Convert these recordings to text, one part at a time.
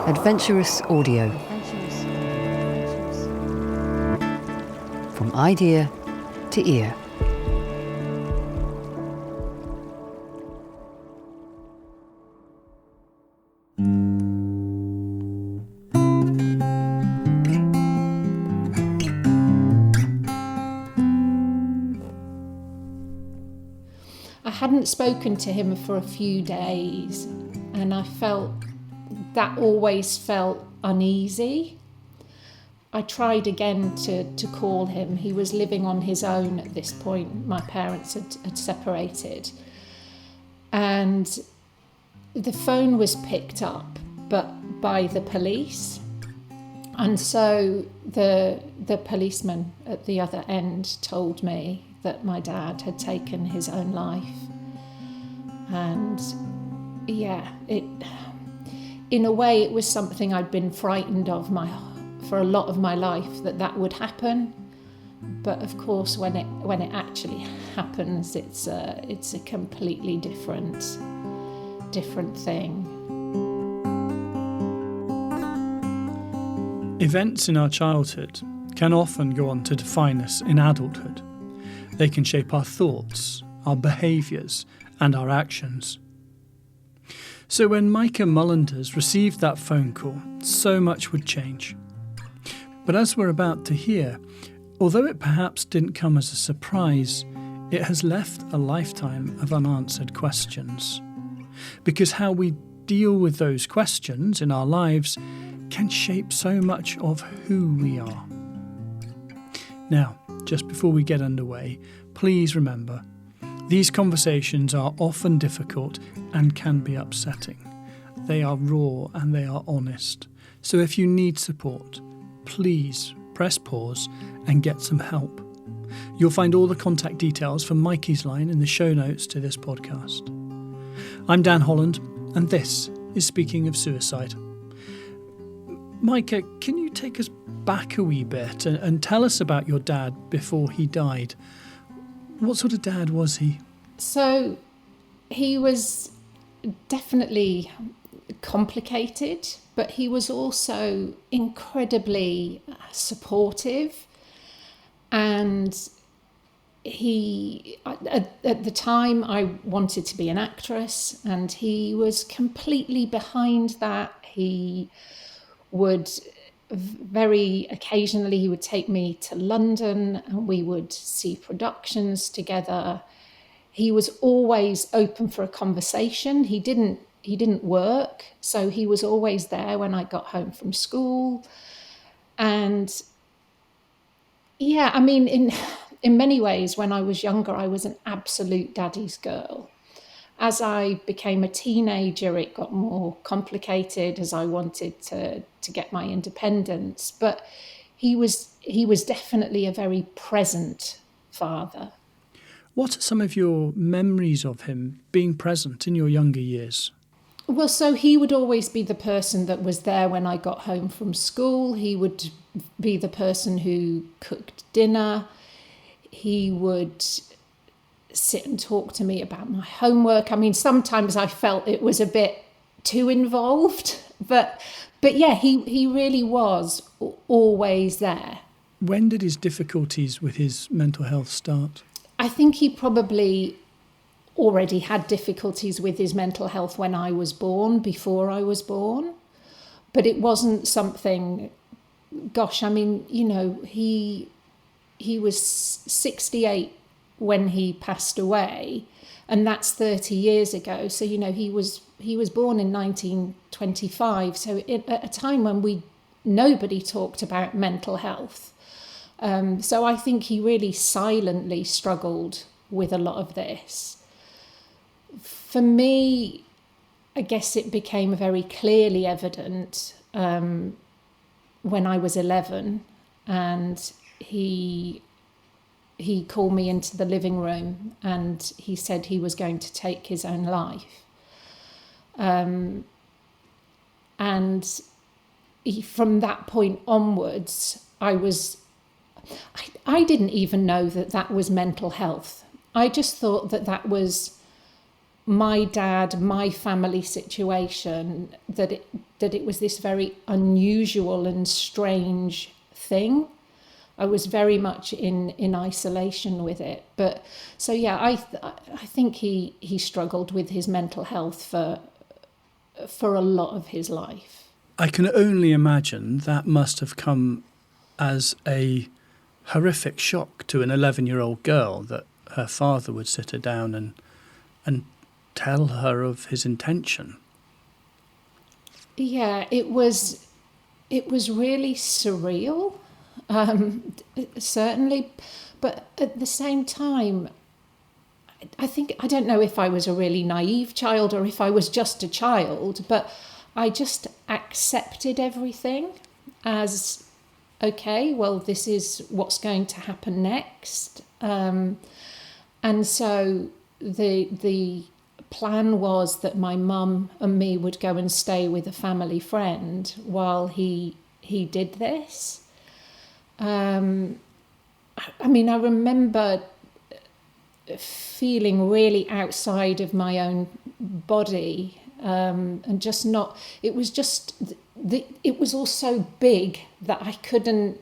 Adventurous audio. From idea to ear. I hadn't spoken to him for a few days, and I felt that always felt uneasy. I tried again to call him. He was living on his own at this point. My parents had separated. And the phone was picked up, but by the police. And so the policeman at the other end told me that my dad had taken his own life. And yeah, in a way, it was something I'd been frightened of for a lot of my life, that would happen. But of course, when it actually happens, it's a completely different thing. Events in our childhood can often go on to define us in adulthood. They can shape our thoughts, our behaviours, and our actions. So when Maike Mullenders received that phone call, so much would change. But as we're about to hear, although it perhaps didn't come as a surprise, it has left a lifetime of unanswered questions. Because how we deal with those questions in our lives can shape so much of who we are. Now, just before we get underway, please remember, these conversations are often difficult and can be upsetting. They are raw and they are honest. So if you need support, please press pause and get some help. You'll find all the contact details for Mikeysline in the show notes to this podcast. I'm Dan Holland, and this is Speaking of Suicide. Maike, can you take us back a wee bit and tell us about your dad before he died? What sort of dad was he? So he was definitely complicated, but he was also incredibly supportive. And he, at the time, I wanted to be an actress, and he was completely behind that. He would very occasionally, he would take me to London and we would see productions together. He was always open for a conversation. He didn't work, so he was always there when I got home from school. And yeah, I mean, in many ways, when I was younger, I was an absolute daddy's girl. As I became a teenager, it got more complicated as I wanted to get my independence. But he was definitely a very present father. What are some of your memories of him being present in your younger years? Well, so he would always be the person that was there when I got home from school. He would be the person who cooked dinner. He would sit and talk to me about my homework. I mean, sometimes I felt it was a bit too involved, but yeah, he really was always there. When did his difficulties with his mental health start? I think he probably already had difficulties with his mental health when I was born, before I was born, but it wasn't something, gosh, I mean, you know, he was 68 when he passed away, and that's 30 years ago. So, you know, he was born in 1925, so at a time when nobody talked about mental health. So I think he really silently struggled with a lot of this. For me, I guess it became very clearly evident when I was 11, and he called me into the living room and he said he was going to take his own life. And from that point onwards, I didn't even know that was mental health. I just thought that was my dad, my family situation, that that it was this very unusual and strange thing. I was very much in isolation with it. But so yeah, I think he struggled with his mental health for a lot of his life. I can only imagine that must have come as a horrific shock to an 11-year-old girl, that her father would sit her down and tell her of his intention. Yeah, it was really surreal, certainly, but at the same time, I don't know if I was a really naive child or if I was just a child, but I just accepted everything as, okay, well, this is what's going to happen next. And so the plan was that my mum and me would go and stay with a family friend while he did this. I mean, I remember feeling really outside of my own body, and just not. It was just it was all so big that I couldn't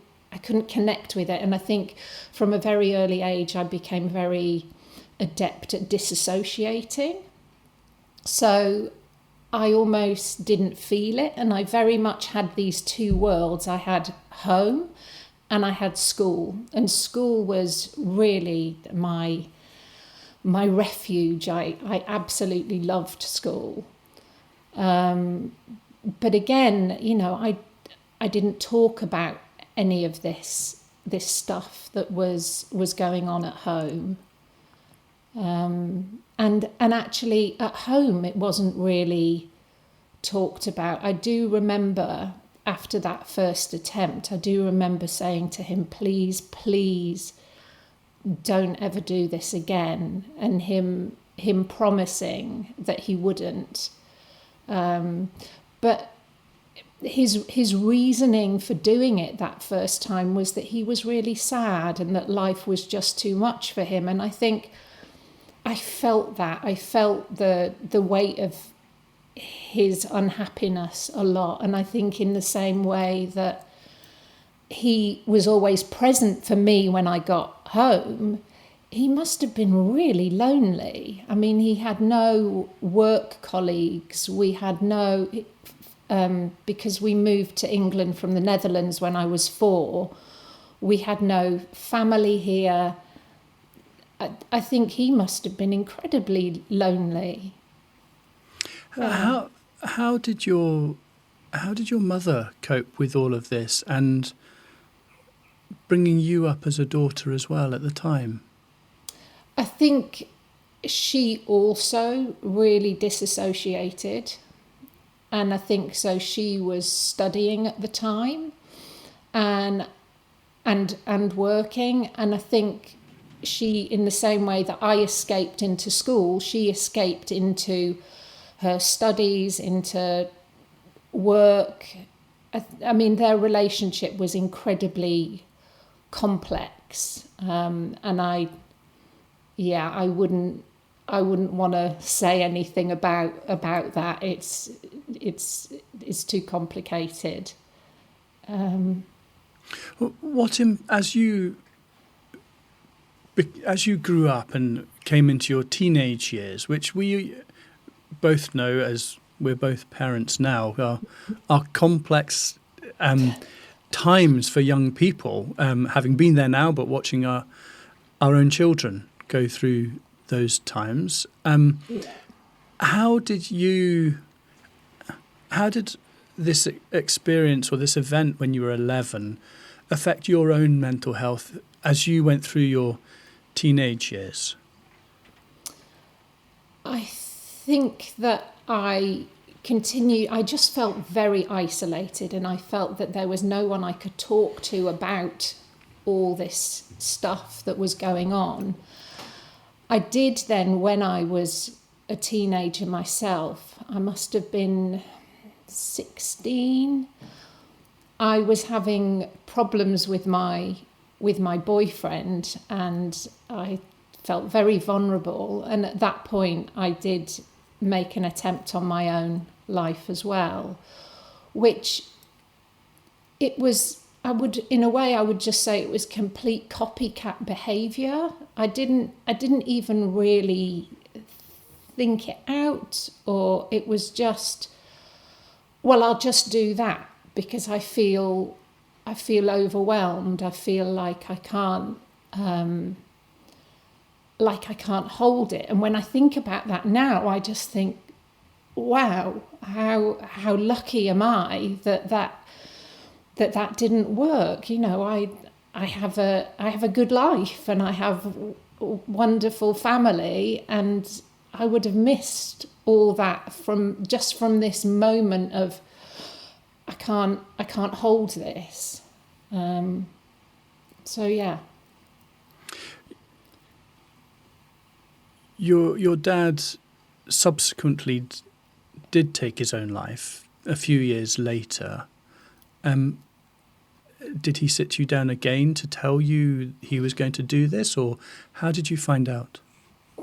connect with it. And I think from a very early age, I became very adept at disassociating. So I almost didn't feel it, and I very much had these two worlds. I had home and I had school, and school was really my refuge. I absolutely loved school. But again, you know, I didn't talk about any of this stuff that was going on at home. And actually at home it wasn't really talked about. I do remember after that first attempt, I do remember saying to him, please don't ever do this again, and him promising that he wouldn't. But his reasoning for doing it that first time was that he was really sad and that life was just too much for him. And I think I felt that. I felt the weight of his unhappiness a lot. And I think in the same way that he was always present for me when I got home, he must have been really lonely. I mean, he had no work colleagues. We had no, because we moved to England from the Netherlands when I was 4, we had no family here. I think he must have been incredibly lonely. How did your mother cope with all of this, and bringing you up as a daughter as well at the time? I think she also really disassociated, and I think so she was studying at the time and working, and I think she, in the same way that I escaped into school, she escaped into her studies, into work. I mean, their relationship was incredibly complex, and I wouldn't want to say anything about that. It's too complicated. As you grew up and came into your teenage years, which we both know, as we're both parents now, are complex times for young people, having been there now, but watching our own children go through those times. How did this experience or this event when you were 11 affect your own mental health as you went through your teenage years? I think that I just felt very isolated, and I felt that there was no one I could talk to about all this stuff that was going on. I did then, when I was a teenager myself, I must have been 16, I was having problems with my boyfriend, and I felt very vulnerable. And at that point, I did make an attempt on my own life as well, which it was, in a way, I would just say it was complete copycat behaviour. I didn't even really think it out, or it was just, well, I'll just do that because I feel overwhelmed. I feel like I can't hold it. And when I think about that now, I just think, wow, how lucky am I that didn't work. You know, I have a good life and I have a wonderful family, and I would have missed all that from this moment of I can't hold this. So yeah. Your dad subsequently did take his own life a few years later. Did he sit you down again to tell you he was going to do this, or how did you find out?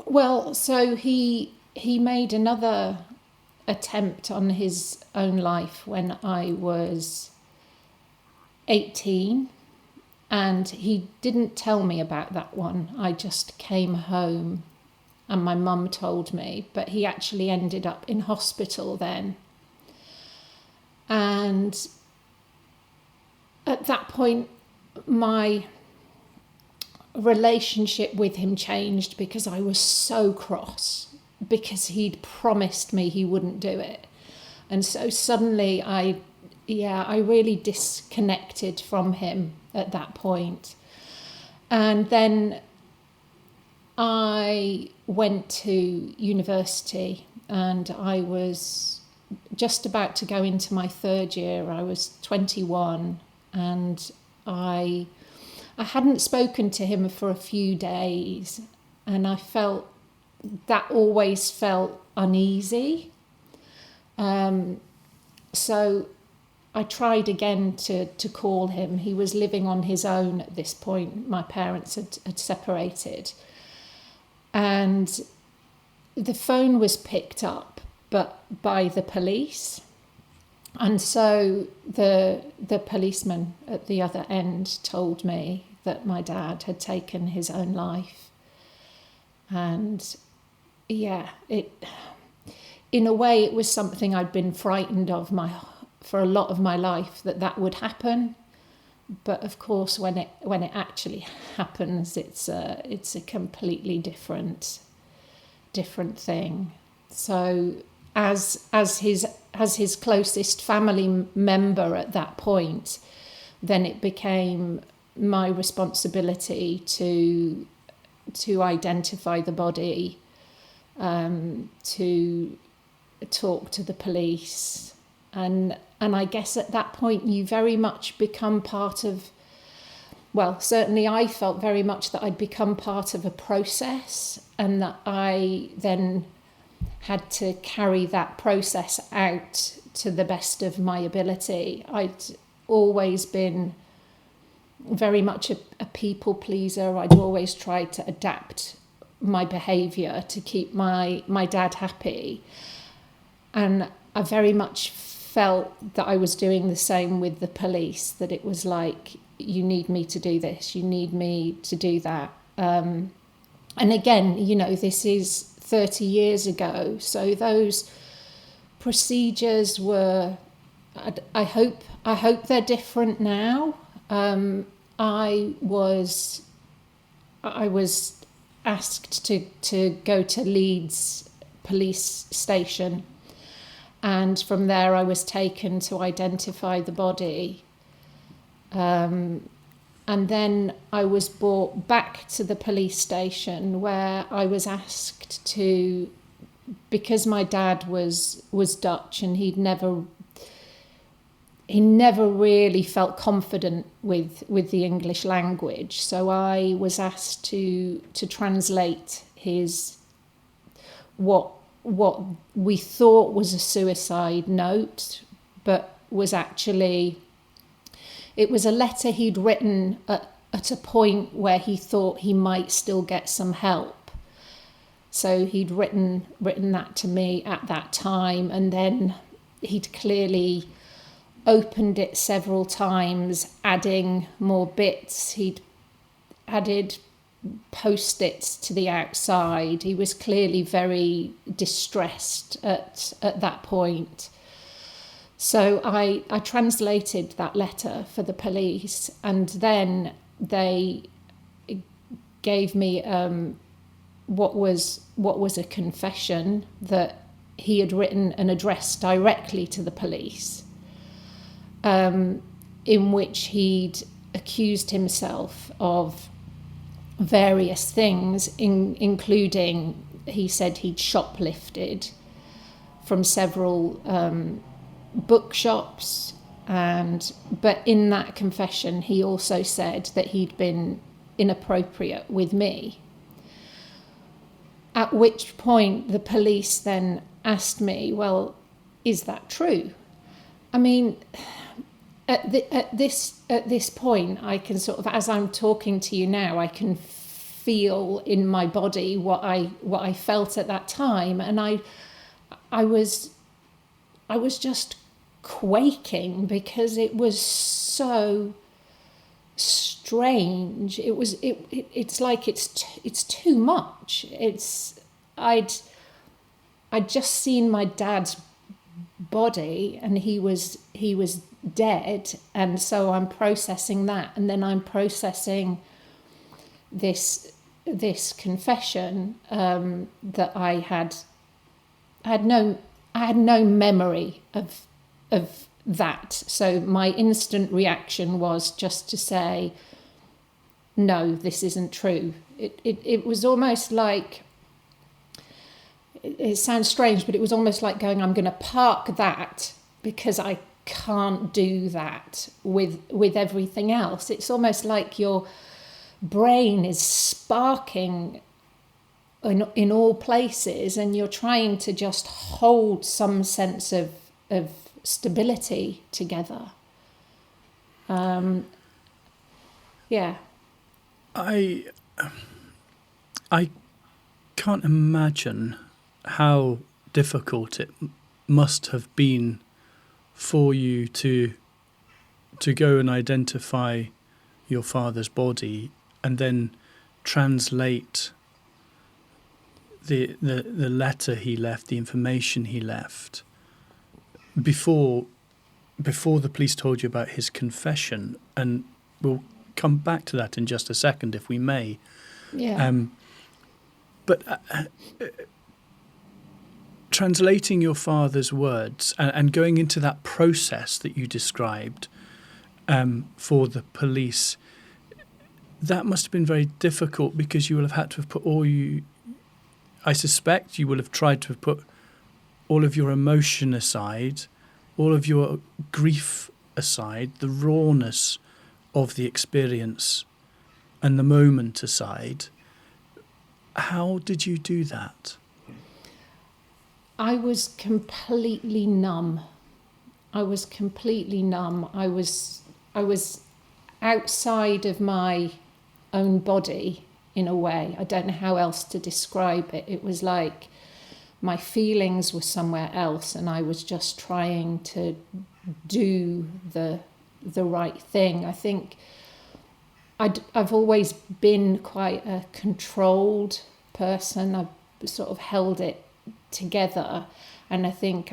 Well, so he made another attempt on his own life when I was 18, and he didn't tell me about that one. I just came home and my mum told me, but he actually ended up in hospital then. And at that point, my relationship with him changed because I was so cross because he'd promised me he wouldn't do it. And so suddenly I really disconnected from him at that point. And then I went to university and I was just about to go into my third year. I was 21 and I hadn't spoken to him for a few days, and I felt that always felt uneasy. So I tried again to call him. He was living on his own at this point. My parents had separated. And the phone was picked up, but by the police. And so the policeman at the other end told me that my dad had taken his own life. And yeah, in a way, it was something I'd been frightened of for a lot of my life, that would happen. But of course, when it actually happens, it's a completely different thing. So as his closest family member at that point, then it became my responsibility to identify the body, to talk to the police, and I guess at that point you very much become part of, well, certainly I felt very much that I'd become part of a process, and that I then had to carry that process out to the best of my ability. I'd always been very much a people pleaser. I'd always tried to adapt my behaviour to keep my dad happy. And I very much felt that I was doing the same with the police, that it was like, you need me to do this, you need me to do that. And again, you know, this is 30 years ago, so those procedures were, I hope they're different now. I was asked to go to Leeds police station, and from there I was taken to identify the body. And then I was brought back to the police station, where I was asked to, because my dad was Dutch and he never really felt confident with the English language. So I was asked to translate his, what we thought was a suicide note, but was actually, it was a letter he'd written at a point where he thought he might still get some help. So he'd written that to me at that time, and then he'd clearly opened it several times, adding more bits. He'd added post-its to the outside. He was clearly very distressed at that point. So I translated that letter for the police, and then they gave me what was a confession that he had written and addressed directly to the police, in which he'd accused himself of various things, including, he said he'd shoplifted from several bookshops, but in that confession he also said that he'd been inappropriate with me. At which point the police then asked me, well, is that true? I mean, at this point, I can sort of, as I'm talking to you now, I can feel in my body what I felt at that time, and I was just quaking because it was so strange. It's like it's too much. I'd just seen my dad's body and he was dead, and so I'm processing that, and then I'm processing this confession that I had no memory of that. So my instant reaction was just to say, no, this isn't true. It was almost like, it sounds strange, but it was almost like going, I'm going to park that because I can't do that with everything else. It's almost like your brain is sparking in all places, and you're trying to just hold some sense of stability together. Yeah. I can't imagine how difficult it must have been for you to go and identify your father's body and then translate the letter he left, the information he left, before the police told you about his confession. And we'll come back to that in just a second, if we may. Yeah. But translating your father's words and going into that process that you described for the police, that must have been very difficult, because you will have had to have put I suspect you will have tried to have put all of your emotion aside, all of your grief aside, the rawness of the experience and the moment aside. How did you do that? I was completely numb. I was outside of my own body in a way. I don't know how else to describe it. It was like my feelings were somewhere else, and I was just trying to do the right thing. I think I've always been quite a controlled person. I've sort of held it together, and I think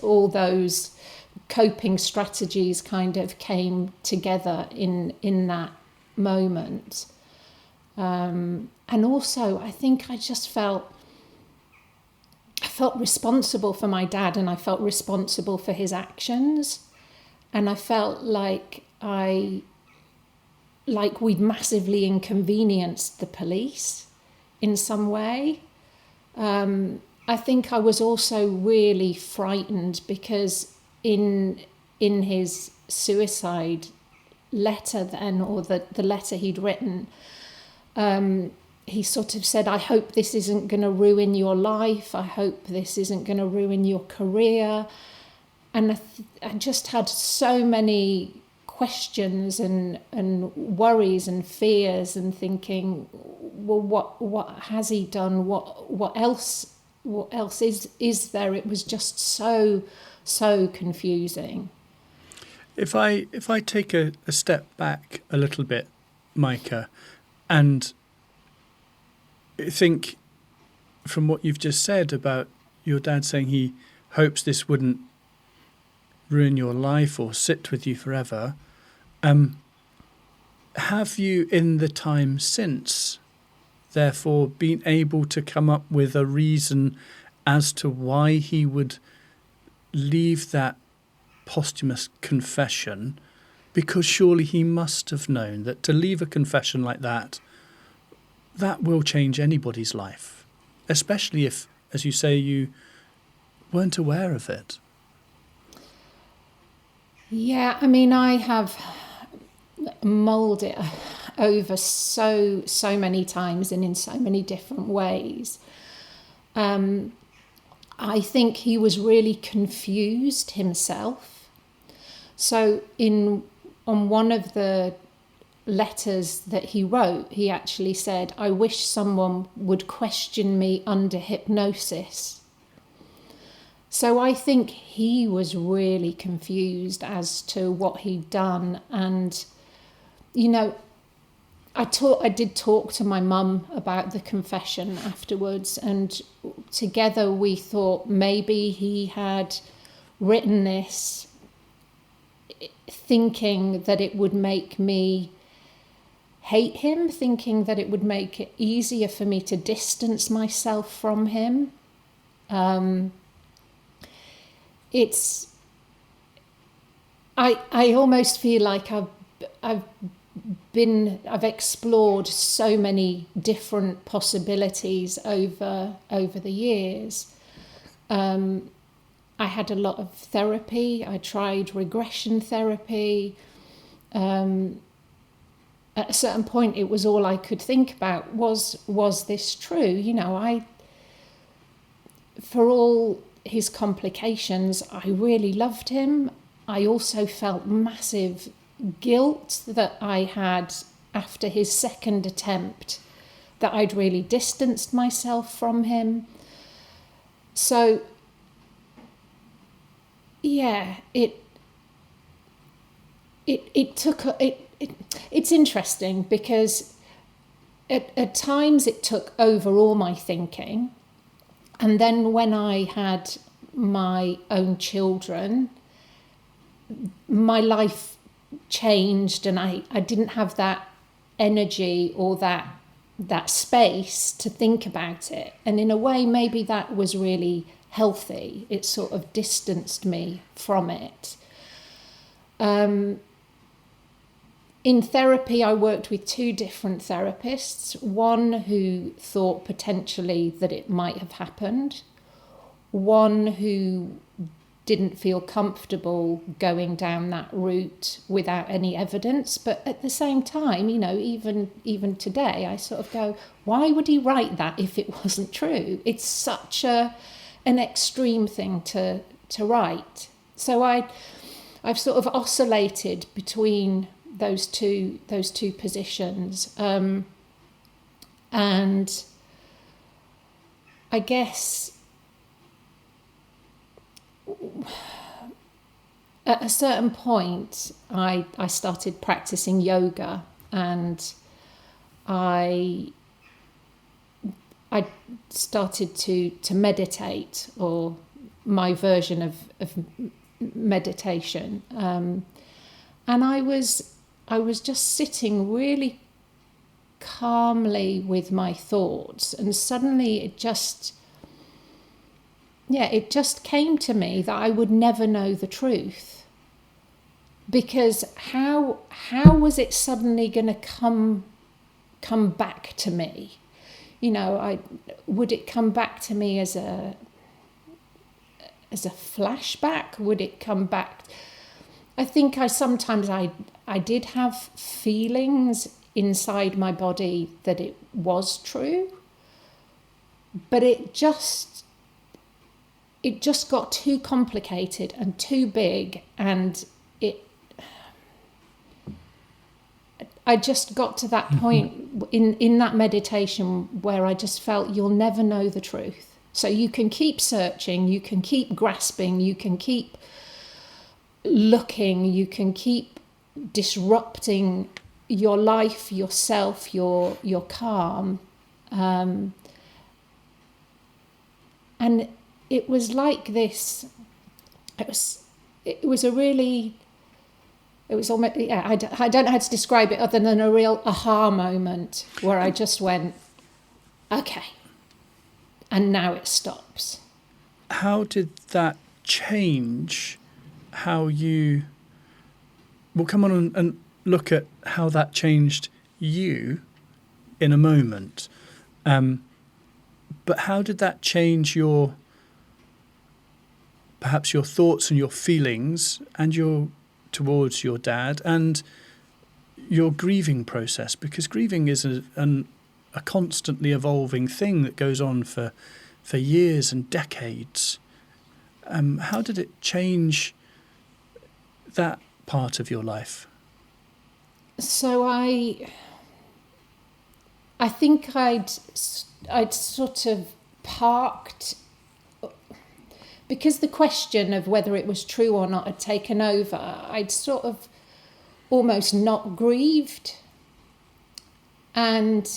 all those coping strategies kind of came together in that moment. And also I think I felt responsible for my dad, and I felt responsible for his actions, and I felt like we'd massively inconvenienced the police in some way. I think I was also really frightened because in his suicide letter then, or the letter he'd written, he sort of said, I hope this isn't going to ruin your life. I hope this isn't going to ruin your career. And I just had so many questions and worries and fears, and thinking, well, what has he done? What else is there? It was just so confusing. If I take a step back a little bit, Maike, and think from what you've just said about your dad saying he hopes this wouldn't ruin your life or sit with you forever, have you in the time since therefore been able to come up with a reason as to why he would leave that posthumous confession? Because surely he must have known that to leave a confession like that will change anybody's life, especially if, as you say, you weren't aware of it. Yeah, I mean, I have mulled it over so many times and in so many different ways. I think he was really confused himself. So on one of the letters that he wrote, he actually said, "I wish someone would question me under hypnosis." So I think he was really confused as to what he'd done. And, you know, I did talk to my mum about the confession afterwards, and together we thought maybe he had written this thinking that it would make me hate him, thinking that it would make it easier for me to distance myself from him. I almost feel like I've explored so many different possibilities over the years. I had a lot of therapy. I tried regression therapy. At a certain point, it was all I could think about. Was this true? You know, for all his complications, I really loved him. I also felt massive guilt that I had, after his second attempt, that I'd really distanced myself from him. So, yeah, it's interesting because at times it took over all my thinking. And then when I had my own children, my life changed, and I didn't have that energy or that space to think about it. And in a way, maybe that was really healthy. It sort of distanced me from it. In therapy, I worked with two different therapists, one who thought potentially that it might have happened, one who didn't feel comfortable going down that route without any evidence. But at the same time, you know, even today, I sort of go, why would he write that if it wasn't true? It's such an extreme thing to write. So I've sort of oscillated between those two positions, and I guess at a certain point I started practicing yoga, and I started to meditate, or my version of meditation, and I was just sitting really calmly with my thoughts, and suddenly it just came to me that I would never know the truth, because how was it suddenly going to come back to me? You know, would it come back to me as a flashback? Would it come back? I think sometimes I did have feelings inside my body that it was true, but it just got too complicated and too big, and I just got to that point in that meditation where I just felt you'll never know the truth. So you can keep searching, you can keep grasping, you can keep looking, you can keep disrupting your life, yourself, your calm. And it was like this. It was almost, yeah, I don't know how to describe it other than a real aha moment where I just went, okay, and now it stops. How did that change how you... We'll come on and look at how that changed you in a moment. But how did that change perhaps your thoughts and your feelings and towards your dad and your grieving process? Because grieving is a constantly evolving thing that goes on for years and decades. How did it change that part of your life? So I think I'd sort of parked, because the question of whether it was true or not had taken over. I'd sort of almost not grieved, and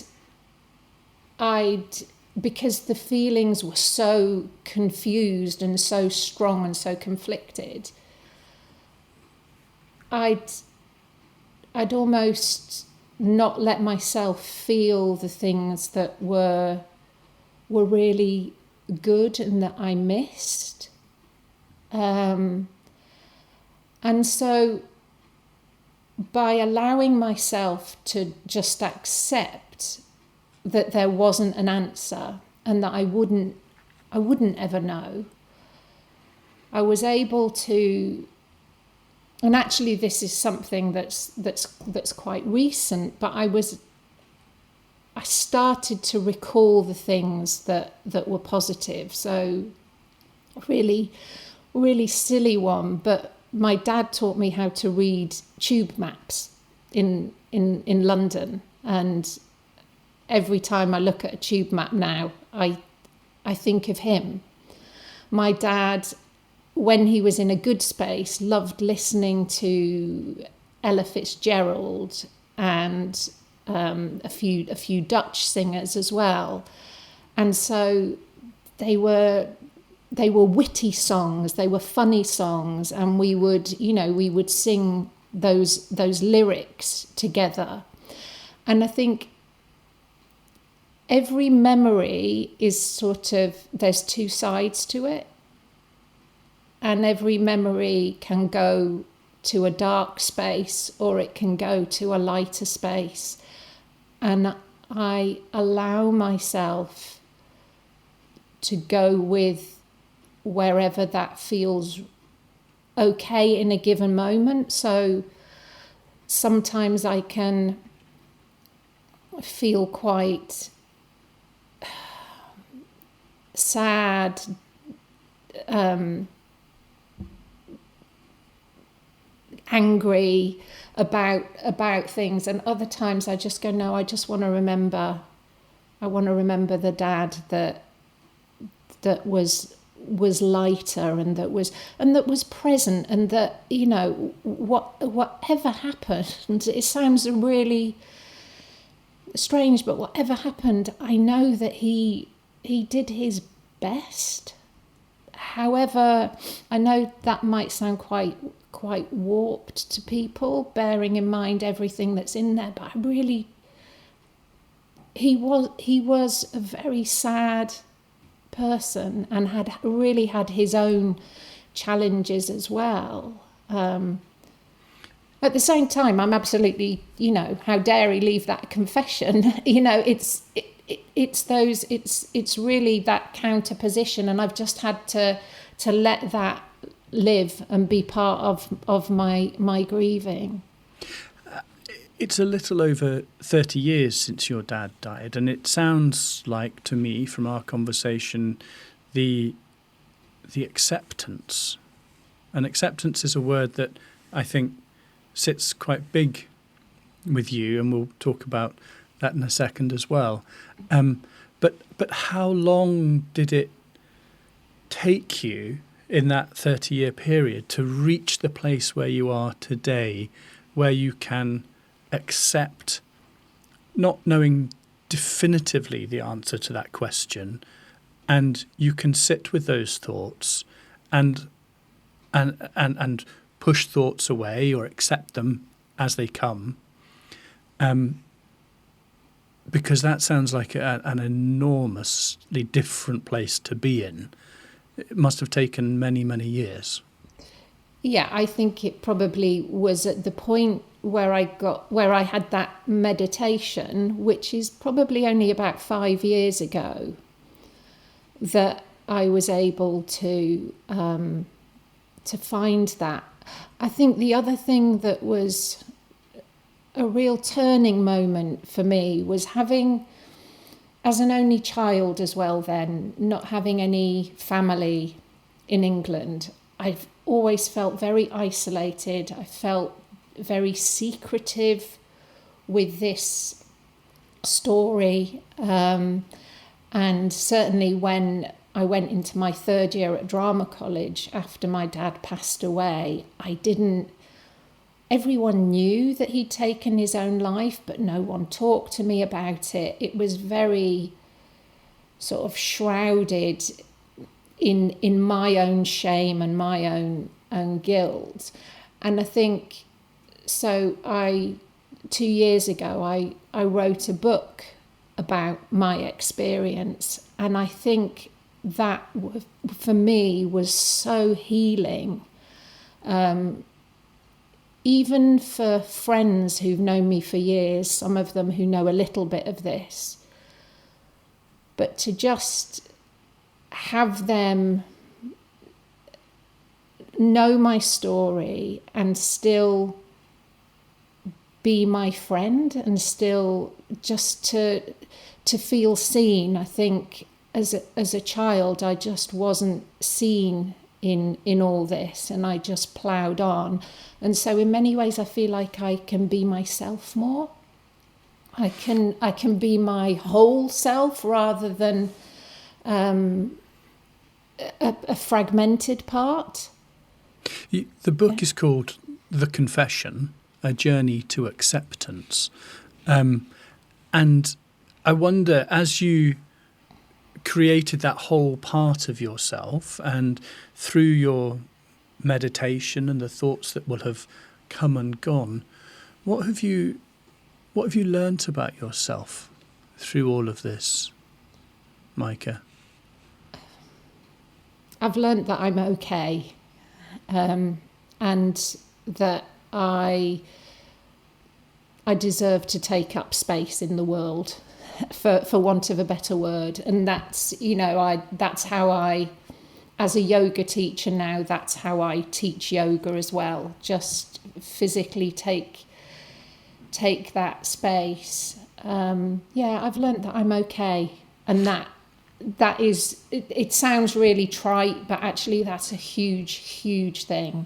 because the feelings were so confused and so strong and so conflicted, I'd almost not let myself feel the things that were really good and that I missed. And so by allowing myself to just accept that there wasn't an answer and that I wouldn't ever know, I was able to... And actually, this is something that's quite recent. But I started to recall the things that were positive. So, really, really silly one. But my dad taught me how to read tube maps in London, and every time I look at a tube map now, I think of him. My dad, when he was in a good space, loved listening to Ella Fitzgerald and a few Dutch singers as well. And so they were witty songs, they were funny songs, and we would sing those lyrics together. And I think every memory is sort of, there's two sides to it. And every memory can go to a dark space or it can go to a lighter space. And I allow myself to go with wherever that feels okay in a given moment. So sometimes I can feel quite sad, angry about things, and other times I just go, no, I just want to remember. I want to remember the dad that was lighter and that was present, and that, you know, whatever happened, it sounds really strange, but whatever happened, I know that he did his best. However, I know that might sound quite warped to people, bearing in mind everything that's in there, but he was a very sad person and had his own challenges as well. At the same time, I'm absolutely, you know, how dare he leave that confession? You know, it's really that counterposition, and I've just had to let that live and be part of my grieving. It's a little over 30 years since your dad died, and it sounds like to me from our conversation the acceptance. And acceptance is a word that I think sits quite big with you, and we'll talk about that in a second as well. But how long did it take you in that 30-year period to reach the place where you are today, where you can accept not knowing definitively the answer to that question, and you can sit with those thoughts and push thoughts away or accept them as they come, because that sounds like an enormously different place to be in. It must have taken many, many years. Yeah, I think it probably was at the point where I had that meditation, which is probably only about 5 years ago, that I was able to find that. I think the other thing that was a real turning moment for me was having, as an only child as well then, not having any family in England. I've always felt very isolated. I felt very secretive with this story. And certainly when I went into my 3rd year at drama college after my dad passed away, everyone knew that he'd taken his own life, but no one talked to me about it. It was very sort of shrouded in my own shame and my own guilt. And I think, so 2 years ago, I wrote a book about my experience, and I think that for me was so healing. Even for friends who've known me for years, some of them who know a little bit of this, but to just have them know my story and still be my friend and still just to feel seen. I think as a child, I just wasn't seen in all this, and I just ploughed on. And so in many ways, I feel like I can be myself more. I can be my whole self rather than a fragmented part. The book is called The Confession, A Journey to Acceptance. And I wonder, as you created that whole part of yourself, and through your meditation and the thoughts that will have come and gone, what have you learnt about yourself through all of this, Maike? I've learnt that I'm okay, and that I deserve to take up space in the world, for want of a better word. And that's, that's how I, as a yoga teacher now, that's how I teach yoga as well. Just physically take that space. I've learnt that I'm okay, and that is, it sounds really trite, but actually that's a huge thing.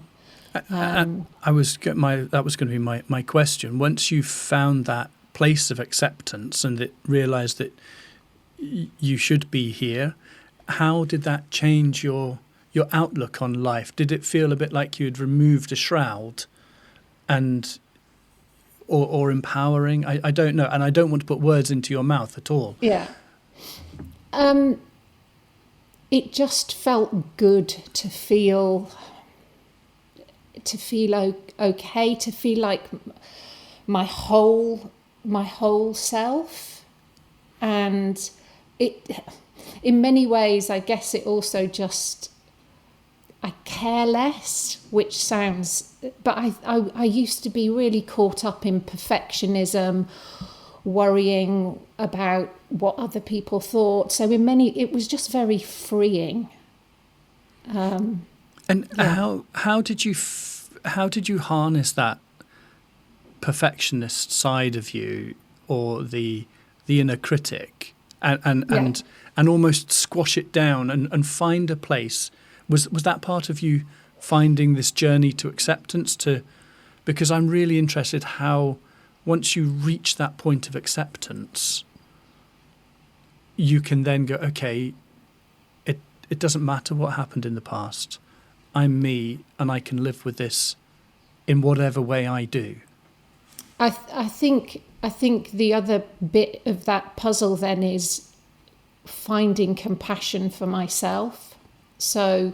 That was going to be my question. Once you found that place of acceptance and that realised that you should be here, how did that change your outlook on life? Did it feel a bit like you'd removed a shroud, or empowering? I don't know, and I don't want to put words into your mouth at all. Yeah. It just felt good to feel okay, to feel like my whole self. And it, in many ways, I guess it also just, I care less, which sounds, but I used to be really caught up in perfectionism, worrying about what other people thought. So it was just very freeing. How did you harness that perfectionist side of you, or the inner critic, and almost squash it down and find a place? Was that part of you finding this journey to acceptance? Because I'm really interested how, once you reach that point of acceptance, you can then go, okay, it doesn't matter what happened in the past. I'm me and I can live with this in whatever way I do. I think the other bit of that puzzle then is finding compassion for myself. So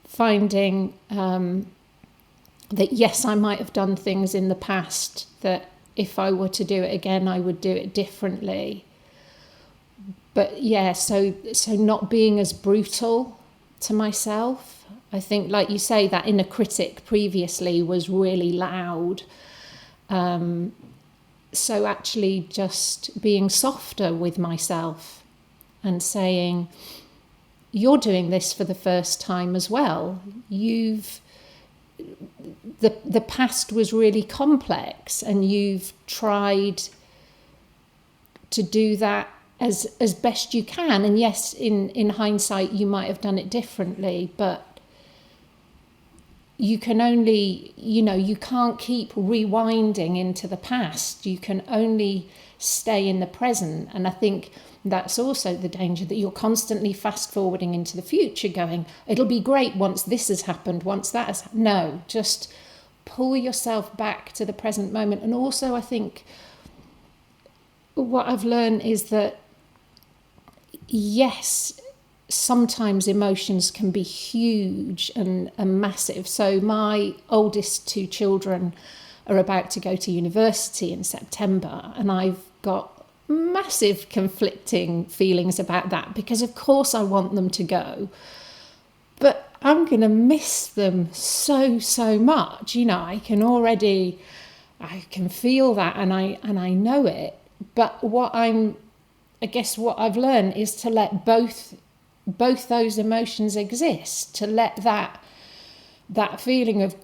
finding that, yes, I might have done things in the past that if I were to do it again, I would do it differently. But yeah, so not being as brutal to myself. I think, like you say, that inner critic previously was really loud. So actually just being softer with myself and saying, you're doing this for the first time as well. The past was really complex, and you've tried to do that as best you can. And yes, in hindsight, you might have done it differently, but you can only, you can't keep rewinding into the past. You can only stay in the present. And I think that's also the danger, that you're constantly fast forwarding into the future going, it'll be great once this has happened, once that has. No, just pull yourself back to the present moment. And also I think what I've learned is that, yes, sometimes emotions can be huge and massive. So my oldest two children are about to go to university in September, and I've got massive conflicting feelings about that, because of course I want them to go, but I'm going to miss them so much. I can feel that, and I know it. But what I've learned is to let both those emotions exist, to let that feeling of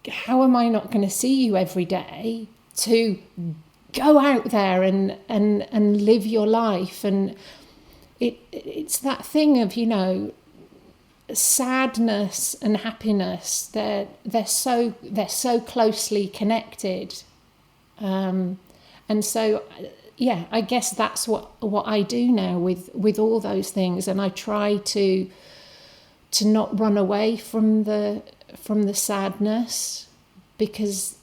how am I not going to see you every day, to go out there and live your life. And it's that thing of, sadness and happiness, they're so closely connected. And so yeah, I guess that's what I do now with all those things, and I try to not run away from the sadness, because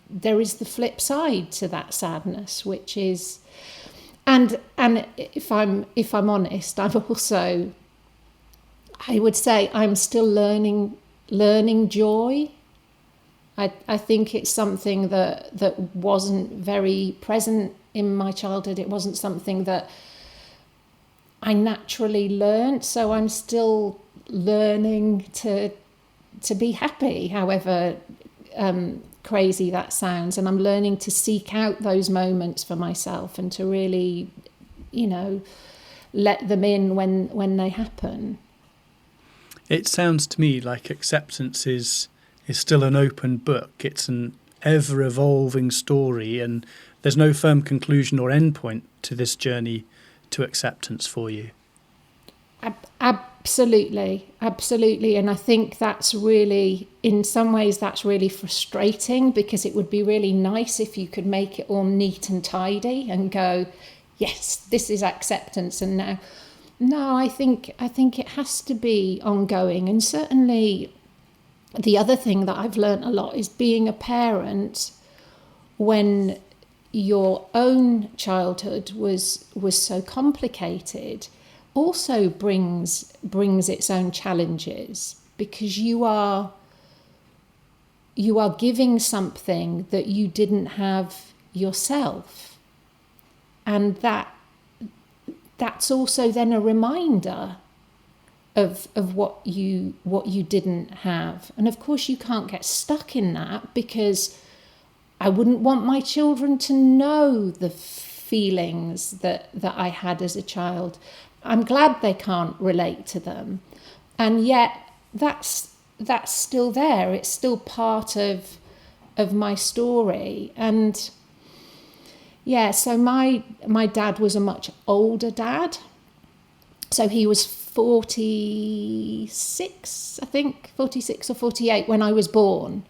there is the flip side to that sadness, which is, and if I'm honest, I would say I'm still learning joy. I think it's something that wasn't very present in my childhood. It wasn't something that I naturally learned. So I'm still learning to be happy, however crazy that sounds. And I'm learning to seek out those moments for myself and to really, let them in when they happen. It sounds to me like acceptance is still an open book. It's an ever-evolving story, and there's no firm conclusion or endpoint to this journey to acceptance for you. Absolutely. And I think that's really, in some ways, that's really frustrating, because it would be really nice if you could make it all neat and tidy and go, yes, this is acceptance. And now, no, I think it has to be ongoing. And certainly the other thing that I've learned a lot is being a parent when your own childhood was so complicated also brings its own challenges, because you are giving something that you didn't have yourself, and that's also then a reminder of what you didn't have. And of course you can't get stuck in that, because I wouldn't want my children to know the feelings that I had as a child. I'm glad they can't relate to them. And yet that's still there. It's still part of my story. And yeah, so my dad was a much older dad. So he was 46, I think, 46 or 48 when I was born.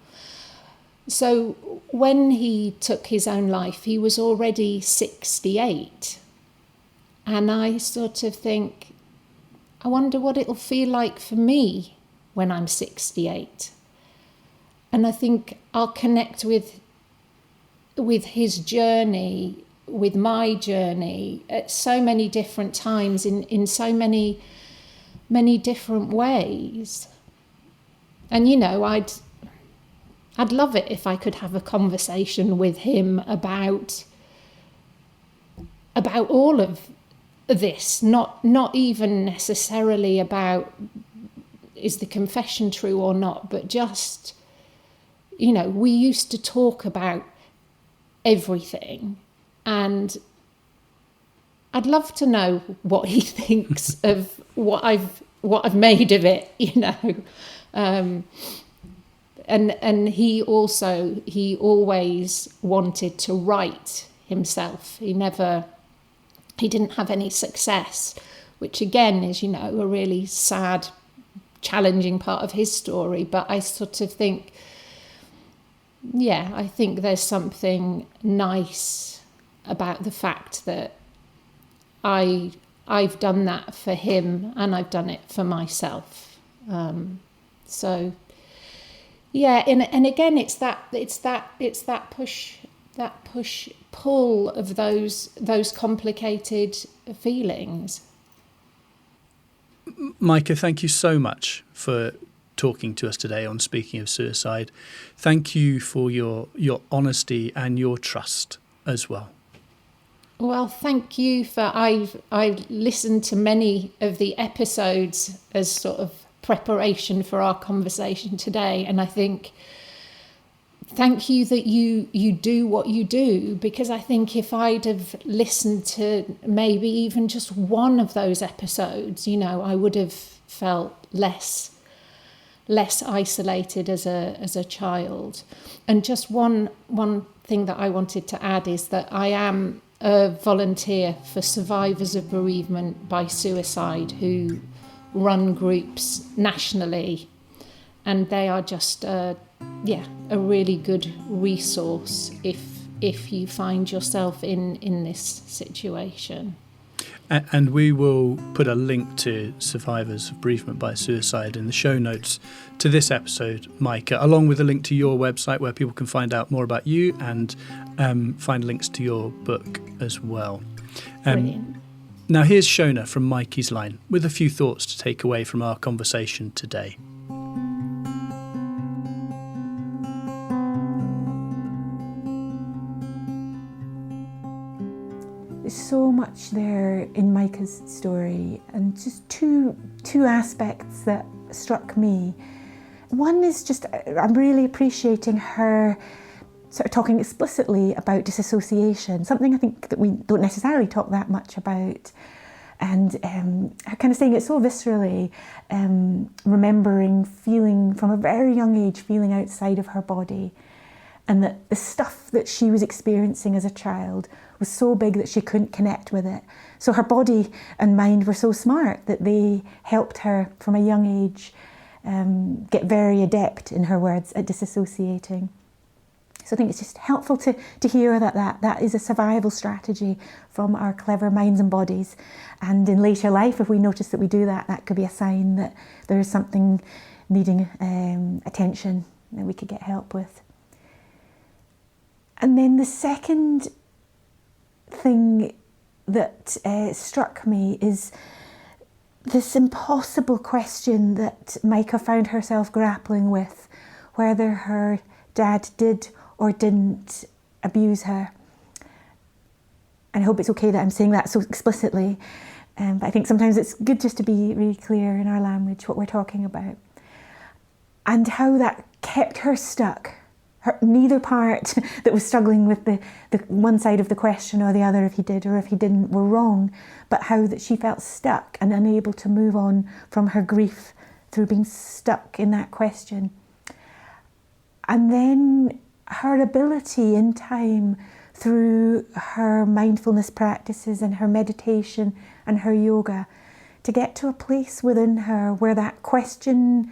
So when he took his own life, he was already 68. And I sort of think, I wonder what it'll feel like for me when I'm 68. And I think I'll connect with his journey, with my journey at so many different times in so many different ways. And, you know, I'd love it if I could have a conversation with him about all of this, not even necessarily about is the confession true or not, but just, you know, we used to talk about everything, and I'd love to know what he thinks of what I've made of it, you know. And he always wanted to write himself. He didn't have any success, which again is, you know, a really sad, challenging part of his story. But I sort of think, yeah, I think there's something nice about the fact that I've done that for him and I've done it for myself. So yeah, and again, it's that push pull of those complicated feelings. Maike, thank you so much for talking to us today on Speaking of Suicide. Thank you for your honesty and your trust as well. Well, thank you for I've listened to many of the episodes as sort of preparation for our conversation today, and I think thank you that you do what you do, because I think if I'd have listened to maybe even just one of those episodes, you know, I would have felt less isolated as a child. And just one thing that I wanted to add is that I am a volunteer for survivors of bereavement by suicide who run groups nationally, and they are just a really good resource if you find yourself in this situation. And we will put a link to Survivors of Bereavement by Suicide in the show notes to this episode, Maike, along with a link to your website where people can find out more about you and find links to your book as well. Brilliant. Now here's Shona from Mikeysline with a few thoughts to take away from our conversation today. There's so much there in Maike's story, and just two aspects that struck me. One is just, I'm really appreciating her sort of talking explicitly about disassociation, something I think that we don't necessarily talk that much about. And her kind of saying it so viscerally, remembering feeling from a very young age, feeling outside of her body, and that the stuff that she was experiencing as a child was so big that she couldn't connect with it. So her body and mind were so smart that they helped her from a young age get very adept, in her words, at disassociating. So I think it's just helpful to hear that is a survival strategy from our clever minds and bodies. And in later life, if we notice that we do that, that could be a sign that there is something needing attention that we could get help with. And then the second thing that struck me is this impossible question that Maike found herself grappling with, whether her dad did or didn't abuse her. And I hope it's okay that I'm saying that so explicitly, but I think sometimes it's good just to be really clear in our language what we're talking about. And how that kept her stuck. Neither part that was struggling with the one side of the question or the other, if he did or if he didn't, were wrong, but how that she felt stuck and unable to move on from her grief through being stuck in that question. And then her ability in time, through her mindfulness practices and her meditation and her yoga, to get to a place within her where that question,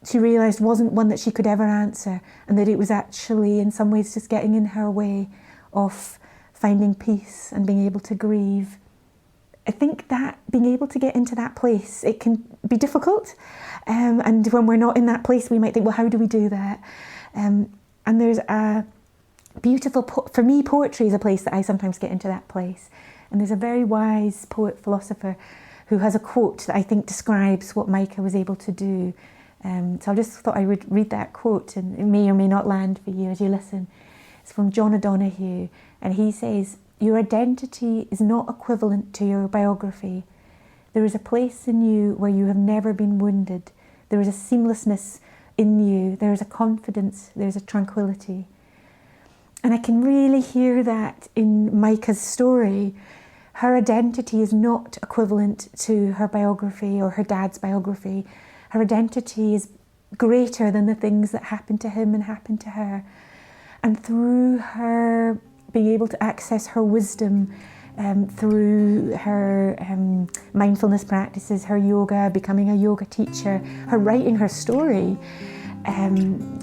she realised, wasn't one that she could ever answer, and that it was actually in some ways just getting in her way of finding peace and being able to grieve I think that being able to get into that place, it can be difficult. And when we're not in that place, we might think, well, how do we do that? And there's a beautiful, for me, poetry is a place that I sometimes get into that place. And there's a very wise poet philosopher who has a quote that I think describes what Maike was able to do. So I just thought I would read that quote, and it may or may not land for you as you listen. It's from John O'Donoghue, and he says, "Your identity is not equivalent to your biography. There is a place in you where you have never been wounded. There is a seamlessness in you. There is a confidence. There is a tranquility." And I can really hear that in Maike's story. Her identity is not equivalent to her biography or her dad's biography. Her identity is greater than the things that happened to him and happened to her. And through her being able to access her wisdom, through her mindfulness practices, her yoga, becoming a yoga teacher, her writing her story,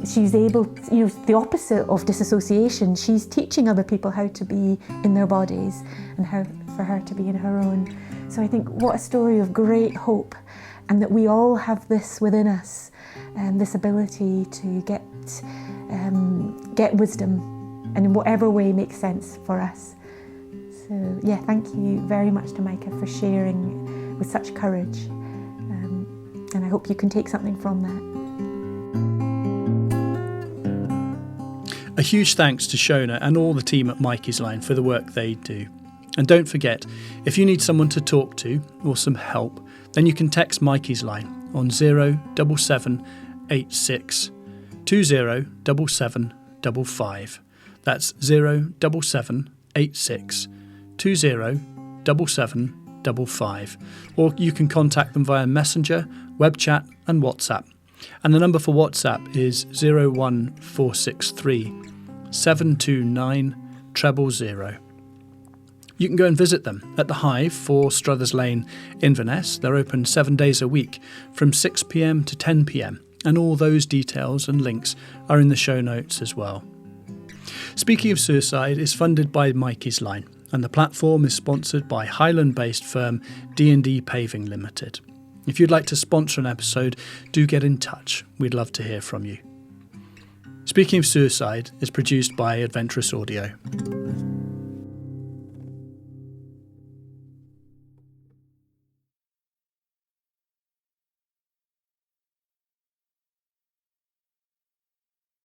she's able, the opposite of disassociation, she's teaching other people how to be in their bodies and how for her to be in her own. So I think what a story of great hope, and that we all have this within us, this ability to get wisdom, and in whatever way makes sense for us. So yeah, thank you very much to Maike for sharing with such courage, and I hope you can take something from that. A huge thanks to Shona and all the team at Mikeysline for the work they do. And don't forget, if you need someone to talk to or some help, then you can text Mikeysline on 07786 207755. That's 07786 207755. Or you can contact them via Messenger, webchat and WhatsApp. And the number for WhatsApp is 01463 729 000. You can go and visit them at the Hive, 4 Strothers Lane, Inverness. They're open 7 days a week from 6 p.m. to 10 p.m. And all those details and links are in the show notes as well. Speaking of Suicide is funded by Mikeysline, and the platform is sponsored by Highland-based firm D&D Paving Limited. If you'd like to sponsor an episode, do get in touch. We'd love to hear from you. Speaking of Suicide is produced by Adventurous Audio.